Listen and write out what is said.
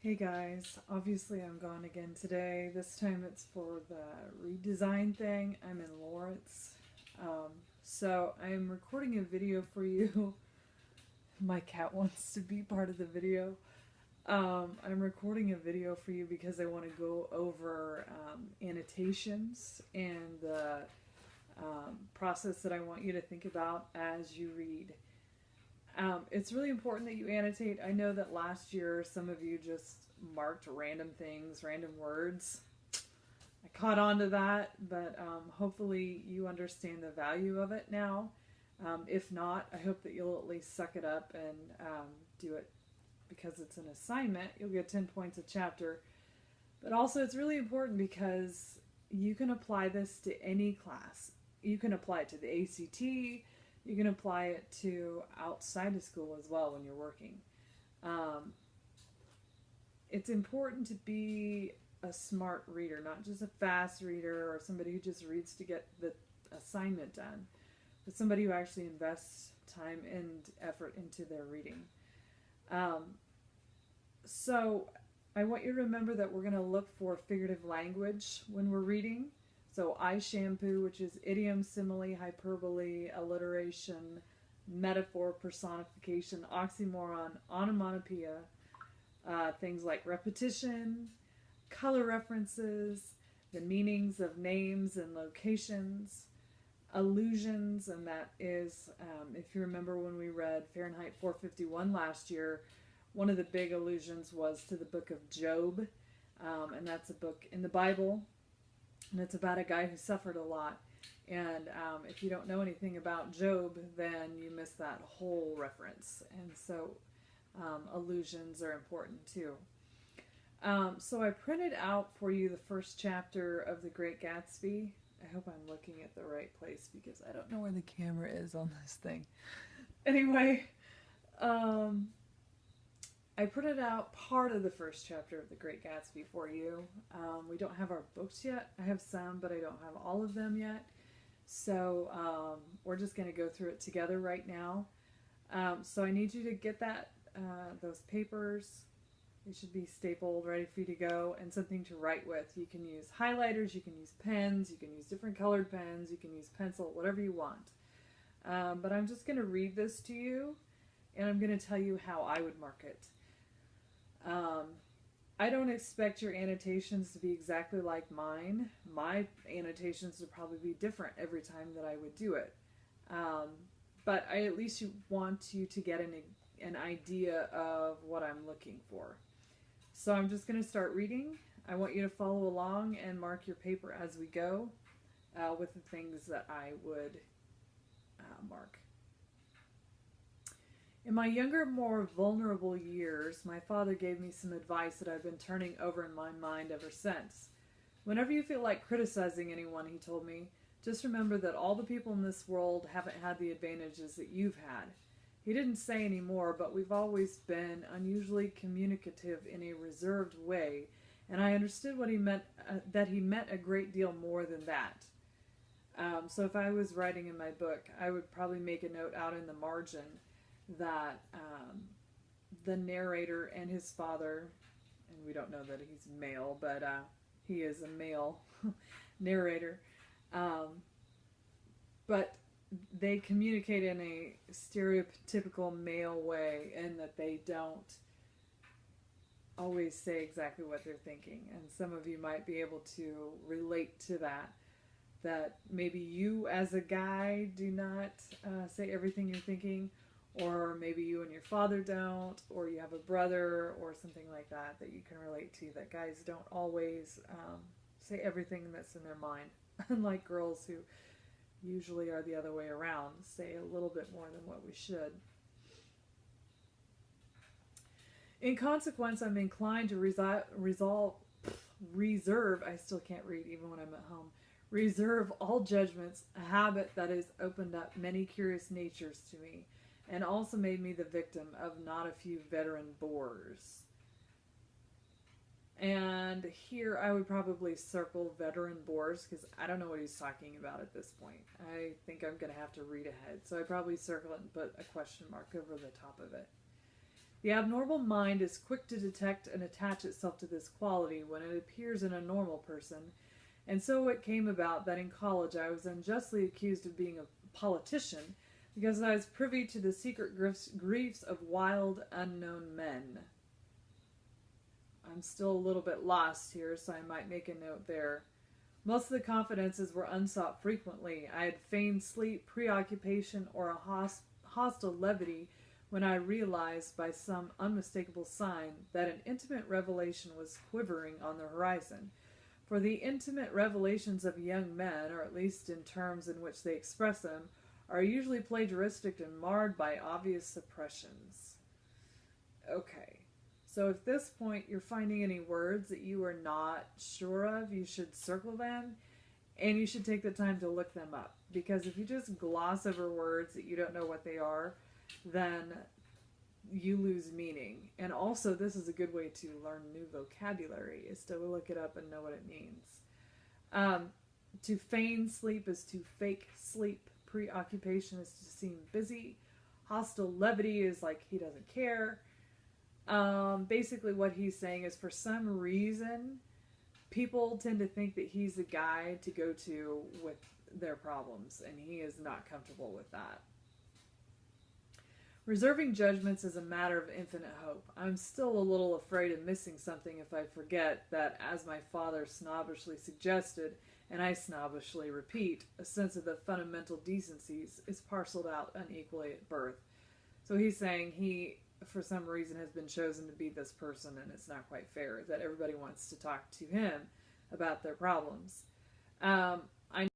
Hey guys, obviously I'm gone again today. This time it's for the redesign thing. I'm in Lawrence. So I'm recording a video for you. My cat wants to be part of the video. I'm recording a video for you because I want to go over annotations and the process that I want you to think about as you read. It's really important that you annotate. I know that last year some of you just marked random things, random words. I caught on to that, but hopefully you understand the value of it now. If not, I hope that you'll at least suck it up and do it because it's an assignment. You'll get 10 points a chapter. But also it's really important because you can apply this to any class. You can apply it to the ACT. You can apply it to outside of school as well when you're working. It's important to be a smart reader, not just a fast reader or somebody who just reads to get the assignment done, but somebody who actually invests time and effort into their reading. So I want you to remember that we're going to look for figurative language when we're reading. So I shampoo, which is idiom, simile, hyperbole, alliteration, metaphor, personification, oxymoron, onomatopoeia, things like repetition, color references, the meanings of names and locations, allusions, and that is, if you remember when we read Fahrenheit 451 last year, one of the big allusions was to the book of Job, and that's a book in the Bible. And it's about a guy who suffered a lot. And if you don't know anything about Job, then you miss that whole reference. And so allusions are important too. So I printed out for you the first chapter of The Great Gatsby. I hope I'm looking at the right place because I don't know where the camera is on this thing. Anyway, I printed out part of the first chapter of The Great Gatsby for you. We don't have our books yet. I have some, but I don't have all of them yet. So we're just going to go through it together right now. So I need you to get those papers. They should be stapled, ready for you to go, and something to write with. You can use highlighters, you can use pens, you can use different colored pens, you can use pencil, whatever you want. But I'm just going to read this to you, and I'm going to tell you how I would mark it. I don't expect your annotations to be exactly like mine. My annotations would probably be different every time that I would do it. But I at least want you to get an idea of what I'm looking for. So I'm just going to start reading. I want you to follow along and mark your paper as we go with the things that I would mark. In my younger, more vulnerable years, my father gave me some advice that I've been turning over in my mind ever since. Whenever you feel like criticizing anyone, he told me, just remember that all the people in this world haven't had the advantages that you've had. He didn't say any more, but we've always been unusually communicative in a reserved way, and I understood what he meant, that he meant a great deal more than that. So if I was writing in my book, I would probably make a note out in the margin that the narrator and his father, and we don't know that he's male, but he is a male narrator, but they communicate in a stereotypical male way, and that they don't always say exactly what they're thinking. And some of you might be able to relate to that maybe you as a guy do not say everything you're thinking, or maybe you and your father don't, or you have a brother or something like that you can relate to, that guys don't always say everything that's in their mind, unlike girls who usually are the other way around, say a little bit more than what we should. In consequence, I'm inclined to reserve, I still can't read even when I'm at home, reserve all judgments, a habit that has opened up many curious natures to me, and also made me the victim of not a few veteran bores. And here I would probably circle veteran bores because I don't know what he's talking about at this point. I think I'm going to have to read ahead. So I probably circle it and put a question mark over the top of it. The abnormal mind is quick to detect and attach itself to this quality when it appears in a normal person, and so it came about that in college I was unjustly accused of being a politician because I was privy to the secret griefs of wild, unknown men. I'm still a little bit lost here, so I might make a note there. Most of the confidences were unsought frequently. I had feigned sleep, preoccupation, or a hostile levity when I realized by some unmistakable sign that an intimate revelation was quivering on the horizon. For the intimate revelations of young men, or at least in terms in which they express them, are usually plagiaristic and marred by obvious suppressions. Okay, so if at this point you're finding any words that you are not sure of, you should circle them, and you should take the time to look them up. Because if you just gloss over words that you don't know what they are, then you lose meaning. And also, this is a good way to learn new vocabulary, is to look it up and know what it means. To feign sleep is to fake sleep. Preoccupation is to seem busy. Hostile levity is like he doesn't care. Basically what he's saying is, for some reason, people tend to think that he's the guy to go to with their problems, and he is not comfortable with that. Reserving judgments is a matter of infinite hope. I'm still a little afraid of missing something if I forget that, as my father snobbishly suggested, and I snobbishly repeat, a sense of the fundamental decencies is parceled out unequally at birth. So he's saying he, for some reason, has been chosen to be this person, and it's not quite fair that everybody wants to talk to him about their problems.